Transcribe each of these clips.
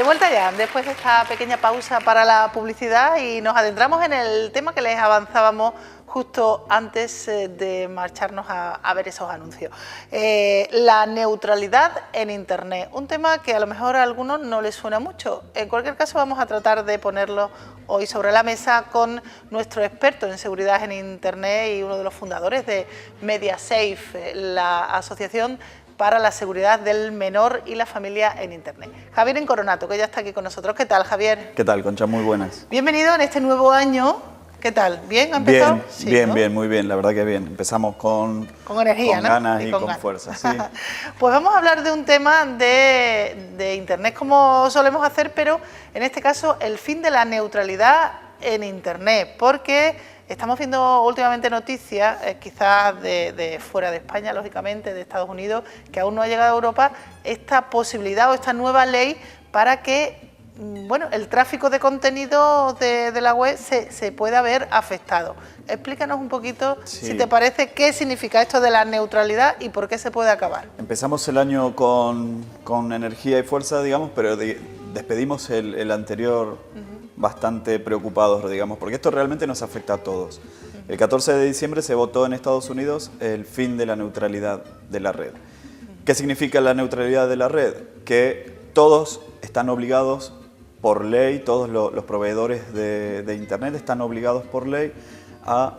De vuelta ya, después de esta pequeña pausa para la publicidad, y nos adentramos en el tema que les avanzábamos justo antes de marcharnos a ver esos anuncios. La neutralidad en Internet, un tema que a lo mejor a algunos no les suena mucho. En cualquier caso, vamos a tratar de ponerlo hoy sobre la mesa con nuestro experto en seguridad en Internet y uno de los fundadores de MediaSafe, la asociación para la seguridad del menor y la familia en Internet. Javier Incoronato, que ya está aquí con nosotros. ¿Qué tal, Javier? ¿Qué tal, Concha? Muy buenas. Bienvenido en este nuevo año. ¿Qué tal? ¿Bien? ¿Ha empezado? Bien, Sí, bien, ¿no? bien, muy bien. La verdad que bien. Empezamos con energía, con ¿no? ganas y con ganas. fuerza. Sí. Pues vamos a hablar de un tema de Internet, como solemos hacer, pero en este caso el fin de la neutralidad en Internet, porque estamos viendo últimamente noticias, quizás de fuera de España, lógicamente, de Estados Unidos, que aún no ha llegado a Europa, esta posibilidad o esta nueva ley para que el tráfico de contenido de la web se pueda ver afectado. Explícanos un poquito, Sí. si te parece, qué significa esto de la neutralidad y por qué se puede acabar. Empezamos el año con energía y fuerza, digamos, pero despedimos el anterior bastante preocupados, digamos, porque esto realmente nos afecta a todos. El 14 de diciembre se votó en Estados Unidos el fin de la neutralidad de la red. ¿Qué significa la neutralidad de la red? Que todos están obligados por ley, todos los proveedores de Internet están obligados por ley a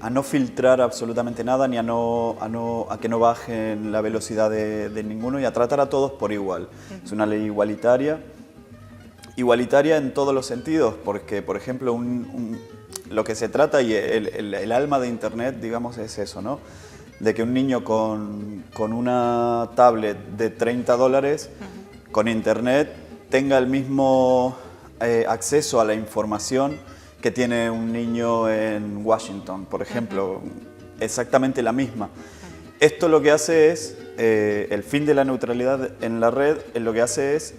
no filtrar absolutamente nada, ni a que no bajen la velocidad de ninguno, y a tratar a todos por igual. Es una ley igualitaria en todos los sentidos, porque, por ejemplo, lo que se trata y el alma de Internet, digamos, es eso, ¿no? De que un niño con una tablet de $30 con Internet tenga el mismo acceso a la información que tiene un niño en Washington, por ejemplo, exactamente la misma. Esto lo que hace es, el fin de la neutralidad en la red, lo que hace es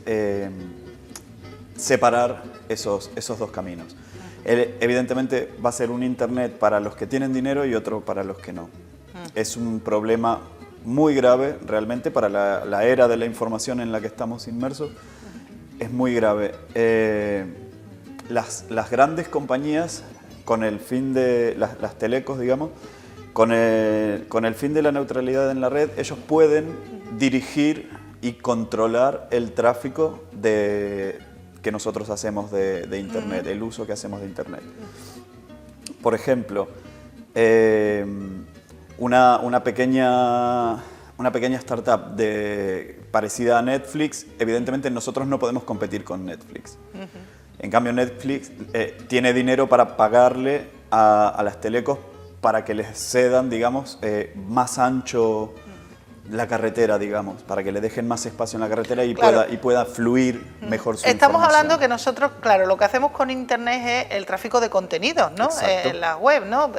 separar esos dos caminos. Evidentemente va a ser un Internet para los que tienen dinero y otro para los que no. Es un problema muy grave realmente para la era de la información en la que estamos inmersos. Es muy grave. Las grandes compañías, con el fin de las telecos, digamos, con el fin de la neutralidad en la red, ellos pueden dirigir y controlar el tráfico que nosotros hacemos de Internet, el uso que hacemos de Internet. Por ejemplo, una pequeña startup parecida a Netflix, evidentemente nosotros no podemos competir con Netflix. En cambio, Netflix tiene dinero para pagarle a las telecos para que les cedan, digamos, más ancho la carretera, digamos, para que le dejen más espacio en la carretera y, claro, pueda fluir mejor su Estamos información. hablando que nosotros, claro, lo que hacemos con Internet es el tráfico de contenidos, ¿no? En la web, ¿no?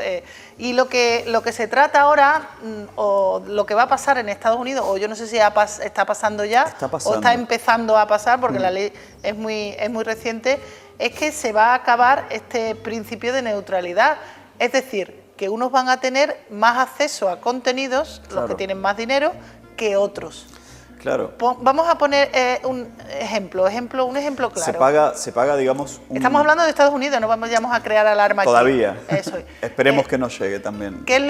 Y lo que se trata ahora, o lo que va a pasar en Estados Unidos, o yo no sé si está pasando ya, o está empezando a pasar, porque la ley es muy reciente, es que se va a acabar este principio de neutralidad. Es decir, que unos van a tener más acceso a contenidos, claro, los que tienen más dinero, que otros. Claro. Vamos a poner un ejemplo claro. Se paga, digamos... Estamos hablando de Estados Unidos, no vamos a crear alarma todavía. Aquí. Eso es. Esperemos que no llegue también. ¿Qué es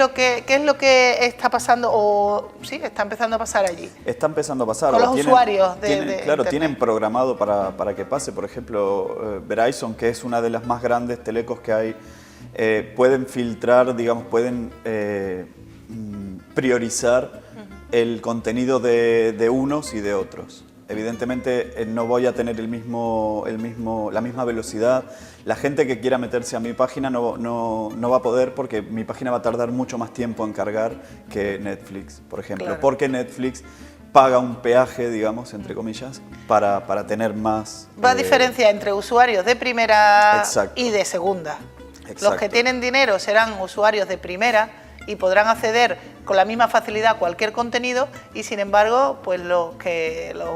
lo que está pasando, o sí, está empezando a pasar allí? Está empezando a pasar. Con los usuarios de claro, Internet. tienen programado para que pase. Por ejemplo, Verizon, que es una de las más grandes telecos que hay, pueden filtrar, digamos, pueden priorizar el contenido de unos y de otros. Evidentemente no voy a tener la misma velocidad. La gente que quiera meterse a mi página no va a poder, porque mi página va a tardar mucho más tiempo en cargar que Netflix, por ejemplo. Claro. Porque Netflix paga un peaje, digamos, entre comillas, para tener más... Va a diferenciar entre usuarios de primera exacto, y de segunda. Exacto. Los que tienen dinero serán usuarios de primera y podrán acceder con la misma facilidad a cualquier contenido, y sin embargo, pues los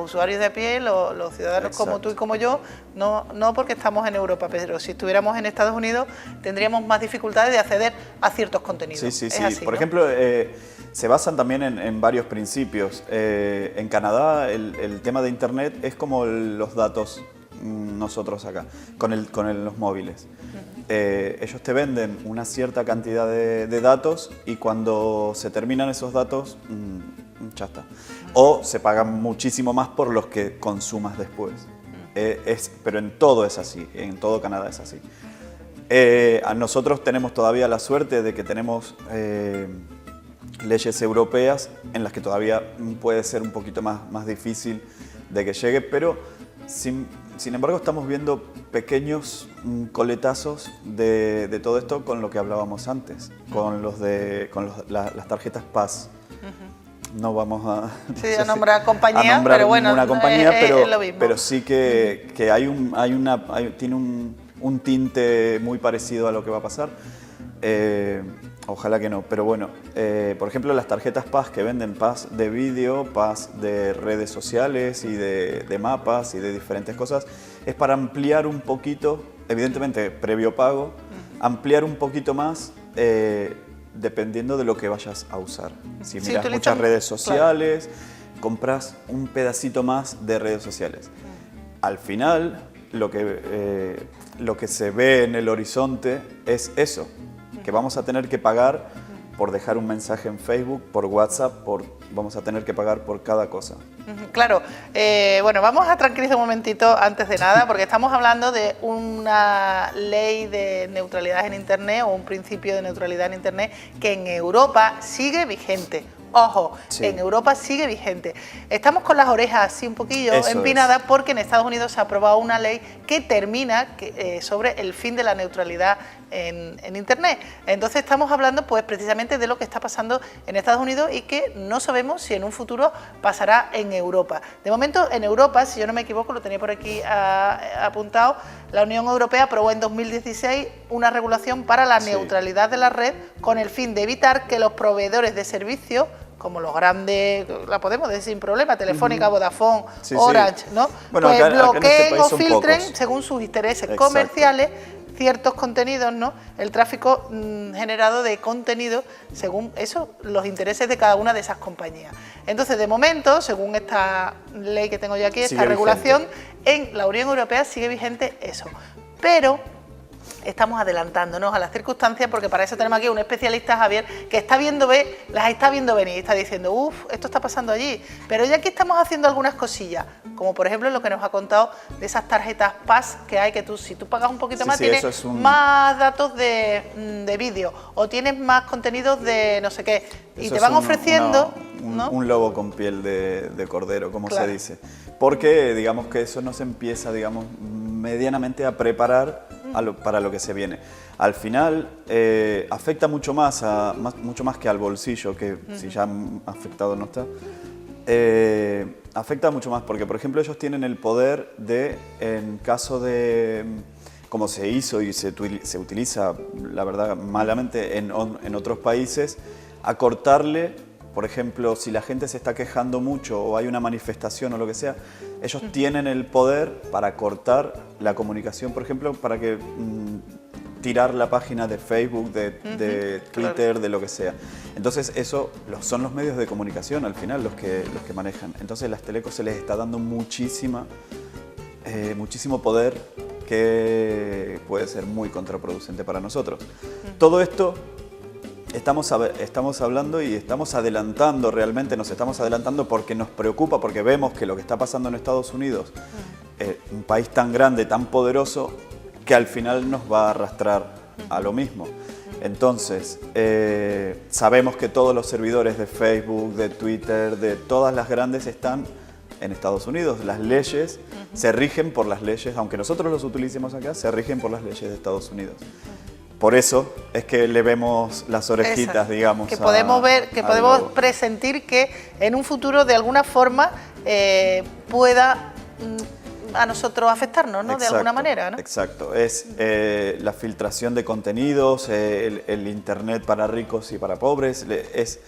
usuarios de a pie, los ciudadanos como tú y como yo, no porque estamos en Europa, pero si estuviéramos en Estados Unidos tendríamos más dificultades de acceder a ciertos contenidos. Sí, sí, es sí. así, Por ¿no? ejemplo, se basan también en varios principios. En Canadá el tema de Internet es como los datos nosotros acá, con los móviles. Ellos te venden una cierta cantidad de datos y cuando se terminan esos datos, ya está. O se pagan muchísimo más por los que consumas después. Pero en todo es así, en todo Canadá es así. Nosotros tenemos todavía la suerte de que tenemos leyes europeas en las que todavía puede ser un poquito más difícil de que llegue, pero sin embargo estamos viendo pequeños coletazos de todo esto con lo que hablábamos antes, con las tarjetas PAS. No vamos a nombrar compañías, pero bueno, ninguna compañía, es lo mismo. pero sí que tiene un tinte muy parecido a lo que va a pasar. Ojalá que no, pero bueno, por ejemplo las tarjetas PAS que venden, PAS de vídeo, PAS de redes sociales y de mapas y de diferentes cosas, es para ampliar un poquito, evidentemente previo pago, ampliar un poquito más dependiendo de lo que vayas a usar. Si miras muchas redes sociales, claro, compras un pedacito más de redes sociales. Al final, lo que se ve en el horizonte es eso, que vamos a tener que pagar por dejar un mensaje en Facebook, por WhatsApp, vamos a tener que pagar por cada cosa. Claro, bueno, vamos a tranquilizar un momentito antes de nada, porque estamos hablando de una ley de neutralidad en Internet o un principio de neutralidad en Internet que en Europa sigue vigente. Ojo, sí, en Europa sigue vigente. Estamos con las orejas así un poquillo empinadas porque en Estados Unidos se ha aprobado una ley que termina sobre el fin de la neutralidad en Internet. Entonces estamos hablando pues precisamente de lo que está pasando en Estados Unidos y que no sabemos si en un futuro pasará en Europa. De momento en Europa, si yo no me equivoco, lo tenía por aquí apuntado, la Unión Europea aprobó en 2016 una regulación para la neutralidad de la red con el fin de evitar que los proveedores de servicios como los grandes, la podemos decir sin problema, Telefónica, Vodafone, Orange, ¿no? Bueno, pues acá bloqueen en este o filtren según sus intereses comerciales ciertos contenidos, ¿no? El tráfico generado de contenido según eso, los intereses de cada una de esas compañías. Entonces, de momento, según esta ley que tengo yo aquí, esta regulación, en la Unión Europea sigue vigente eso. Pero estamos adelantándonos a las circunstancias porque para eso tenemos aquí un especialista, Javier, que las está viendo venir y está diciendo, uff, esto está pasando allí. Pero ya aquí estamos haciendo algunas cosillas, como por ejemplo lo que nos ha contado de esas tarjetas PAS que hay, que si tú pagas un poquito más tienes más datos de vídeo o tienes más contenidos de no sé qué. Y te van ofreciendo un lobo con piel de cordero, como se dice. Porque digamos que eso nos empieza, digamos, medianamente a preparar para lo que se viene. Al final afecta mucho más que al bolsillo, que si ya afectado no está. Afecta mucho más porque, por ejemplo, ellos tienen el poder de, en caso de, como se hizo y se utiliza, la verdad, malamente en otros países, acortarle. Por ejemplo, si la gente se está quejando mucho o hay una manifestación o lo que sea, ellos tienen el poder para cortar la comunicación, por ejemplo, para que tirar la página de Facebook, de Twitter, de lo que sea. Entonces, eso son los medios de comunicación al final los que manejan. Entonces, las telecos se les está dando muchísimo poder que puede ser muy contraproducente para nosotros. Todo esto estamos hablando y estamos adelantando realmente, nos estamos adelantando porque nos preocupa, porque vemos que lo que está pasando en Estados Unidos, un país tan grande, tan poderoso, que al final nos va a arrastrar a lo mismo. Entonces, sabemos que todos los servidores de Facebook, de Twitter, de todas las grandes están en Estados Unidos. Las leyes se rigen por las leyes, aunque nosotros los utilicemos acá, se rigen por las leyes de Estados Unidos. Por eso es que le vemos las orejitas, digamos. Que podemos ver, que podemos presentir que en un futuro de alguna forma pueda a nosotros afectarnos, ¿no? Exacto, de alguna manera, ¿no? Exacto, es la filtración de contenidos, el Internet para ricos y para pobres, es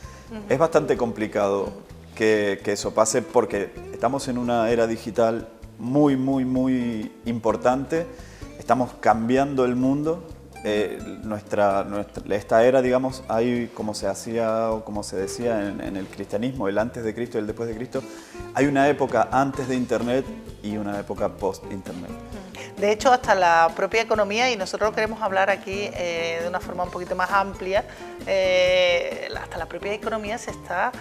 bastante complicado que eso pase porque estamos en una era digital muy, muy, muy importante, estamos cambiando el mundo. Esta era, digamos, hay como se hacía o como se decía en el cristianismo, el antes de Cristo y el después de Cristo, hay una época antes de Internet y una época post-Internet. De hecho, hasta la propia economía, y nosotros lo queremos hablar aquí de una forma un poquito más amplia, hasta la propia economía se está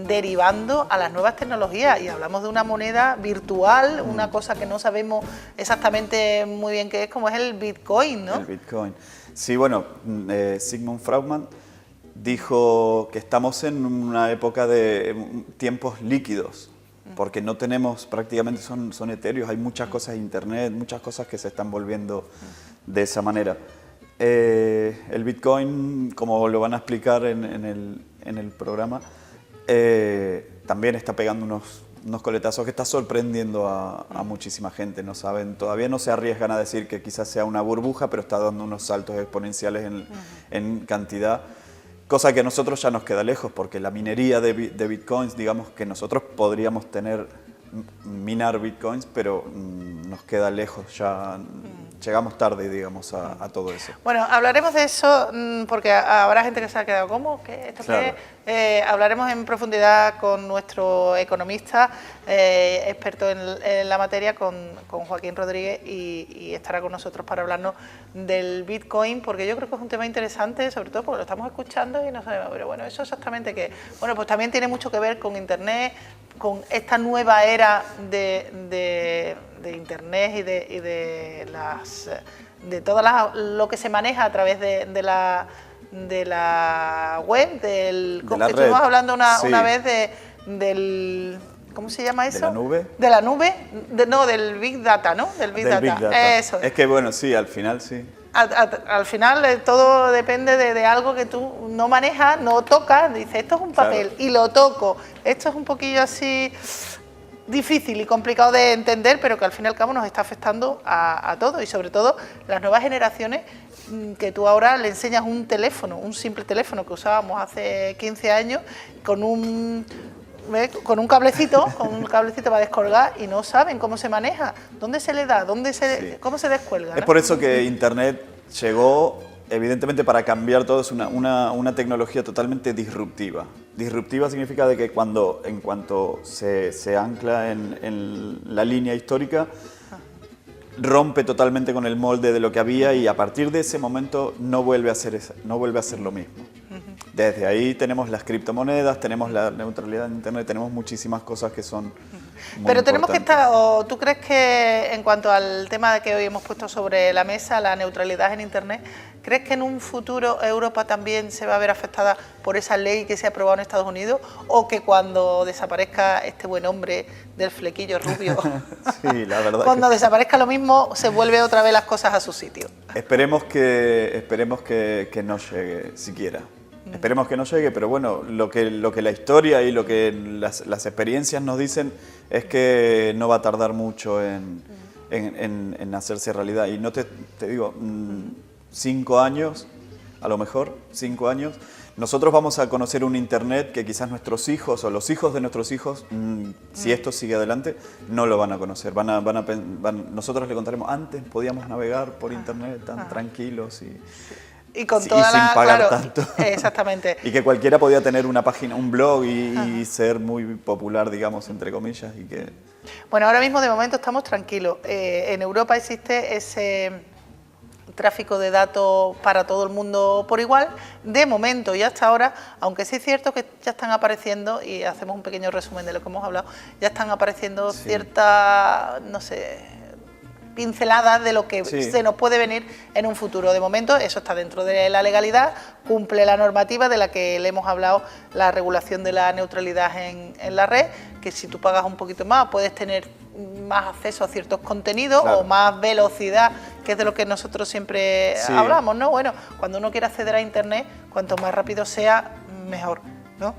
derivando a las nuevas tecnologías y hablamos de una moneda virtual, una cosa que no sabemos exactamente muy bien qué es, como es el Bitcoin, ¿no? El Bitcoin. Sí, bueno, Sigmund Freudman dijo que estamos en una época de tiempos líquidos, porque no tenemos, prácticamente son etéreos, hay muchas cosas en Internet, muchas cosas que se están volviendo de esa manera. El Bitcoin, como lo van a explicar en el programa, también está pegando unos coletazos que está sorprendiendo a muchísima gente. No saben, todavía no se arriesgan a decir que quizás sea una burbuja, pero está dando unos saltos exponenciales en cantidad, cosa que a nosotros ya nos queda lejos, porque la minería de bitcoins, digamos que nosotros podríamos minar bitcoins, pero nos queda lejos, ya llegamos tarde, digamos, a todo eso. Bueno, hablaremos de eso porque habrá gente que se ha quedado, ¿cómo? ¿Qué? ¿Esto Claro. qué? Hablaremos en profundidad con nuestro economista, experto en la materia, con Joaquín Rodríguez, y estará con nosotros para hablarnos del Bitcoin, porque yo creo que es un tema interesante, sobre todo porque lo estamos escuchando y no sabemos, pero bueno, ¿eso exactamente qué? Bueno, pues también tiene mucho que ver con Internet, con esta nueva era de Internet y de todo lo que se maneja a través de la web, estuvimos hablando una vez del... ¿Cómo se llama eso? ¿De la nube? De la nube, no, del Big Data, ¿no? Del Big Data. Eso. Es que bueno, sí, al final sí. Al final todo depende de algo que tú no manejas, no tocas, dices, esto es un papel, claro, y lo toco. Esto es un poquillo así difícil y complicado de entender, pero que al fin y al cabo nos está afectando a todos, y sobre todo las nuevas generaciones, que tú ahora le enseñas un teléfono, un simple teléfono que usábamos hace 15 años, con un cablecito, para descolgar, y no saben cómo se maneja, dónde se le da, cómo se descuelga, ¿no? Es por eso que Internet llegó, evidentemente, para cambiar todo. Es una tecnología totalmente disruptiva. Disruptiva significa de que en cuanto se ancla en la línea histórica, rompe totalmente con el molde de lo que había, y a partir de ese momento no vuelve a ser lo mismo. Desde ahí tenemos las criptomonedas, tenemos la neutralidad en Internet, tenemos muchísimas cosas que son muy Pero tenemos que importantes. estar, ¿tú crees que en cuanto al tema que hoy hemos puesto sobre la mesa, la neutralidad en Internet, crees que en un futuro Europa también se va a ver afectada por esa ley que se ha aprobado en Estados Unidos, o que cuando desaparezca este buen hombre del flequillo rubio, Sí, la verdad cuando desaparezca lo mismo, se vuelve otra vez las cosas a su sitio? Esperemos que no llegue siquiera. Esperemos que no llegue, pero bueno, lo que la historia y lo que las experiencias nos dicen es que no va a tardar mucho en hacerse realidad. Y no te digo, 5 años, a lo mejor, 5 años, nosotros vamos a conocer un Internet que quizás nuestros hijos o los hijos de nuestros hijos, si esto sigue adelante, no lo van a conocer. Nosotros le contaremos, antes podíamos navegar por Internet tan tranquilos y con sin toda pagar tanto. Exactamente. Y que cualquiera podía tener una página, un blog y ser muy popular, digamos, entre comillas. Bueno, ahora mismo de momento estamos tranquilos. En Europa existe ese tráfico de datos para todo el mundo por igual, de momento y hasta ahora, aunque sí es cierto que ya están apareciendo, y hacemos un pequeño resumen de lo que hemos hablado, ya están apareciendo ciertas, no sé, pinceladas de lo que se nos puede venir en un futuro. De momento eso está dentro de la legalidad, cumple la normativa de la que le hemos hablado, la regulación de la neutralidad en la red, que si tú pagas un poquito más puedes tener más acceso a ciertos contenidos, claro, o más velocidad, que es de lo que nosotros siempre hablamos, ¿no? Bueno, cuando uno quiere acceder a Internet, cuanto más rápido sea, mejor, ¿no?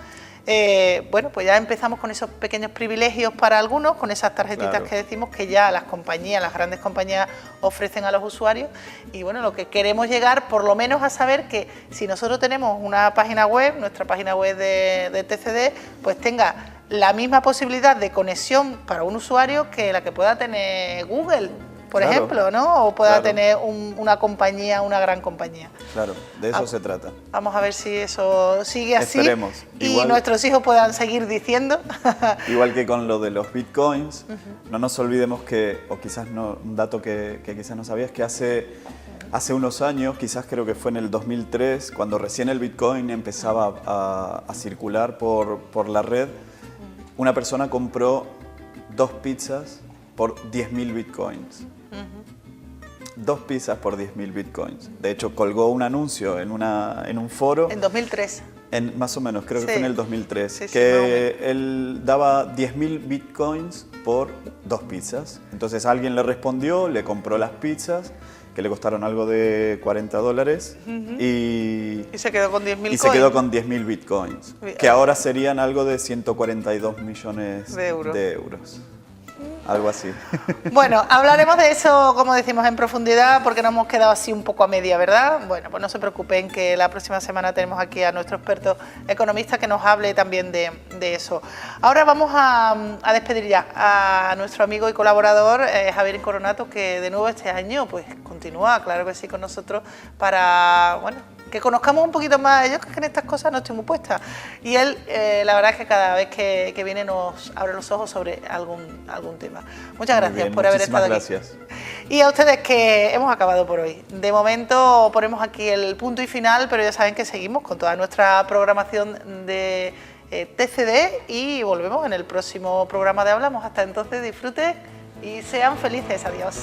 bueno, pues ya empezamos con esos pequeños privilegios para algunos, con esas tarjetitas Claro. que decimos que ya las compañías, las grandes compañías ofrecen a los usuarios. Y bueno, lo que queremos llegar por lo menos a saber que si nosotros tenemos una página web, nuestra página web de TCD, pues tenga la misma posibilidad de conexión para un usuario que la que pueda tener Google, por Claro. ejemplo, ¿no? O pueda Claro. tener una compañía, una gran compañía. Claro, de eso se trata. Vamos a ver si eso sigue así. Esperemos. Y Igual- nuestros hijos puedan seguir diciendo. Igual que con lo de los bitcoins, no nos olvidemos que, o quizás no, un dato que quizás no sabías, que hace unos años, quizás creo que fue en el 2003, cuando recién el bitcoin empezaba a circular por la red, una persona compró 2 pizzas por 10.000 bitcoins. 2 pizzas por 10.000 bitcoins. De hecho, colgó un anuncio en un foro. En 2003. Más o menos, creo que Sí. fue en el 2003, Sí, sí, más o que él daba 10.000 bitcoins por 2 pizzas. Entonces alguien le respondió, le compró las pizzas, que le costaron algo de $40, y Y se quedó con 10.000 se quedó con 10.000 bitcoins, Bien. que ahora serían algo de 142 millones De euros. de euros. Algo así. Bueno, hablaremos de eso, como decimos, en profundidad, porque nos hemos quedado así un poco a media, ¿verdad? Bueno, pues no se preocupen, que la próxima semana tenemos aquí a nuestro experto economista que nos hable también de eso. Ahora vamos a despedir ya a nuestro amigo y colaborador Javier Incoronato, que de nuevo este año pues continúa, claro que sí, con nosotros para, bueno, que conozcamos un poquito más. Yo creo que en estas cosas no estoy muy puesta. Y él, la verdad es que cada vez que viene nos abre los ojos sobre algún tema. Muchas Muy gracias bien, por haber muchísimas estado aquí. gracias. Y a ustedes, que hemos acabado por hoy. De momento ponemos aquí el punto y final, pero ya saben que seguimos con toda nuestra programación de TCD y volvemos en el próximo programa de Hablamos. Hasta entonces, disfruten y sean felices. Adiós.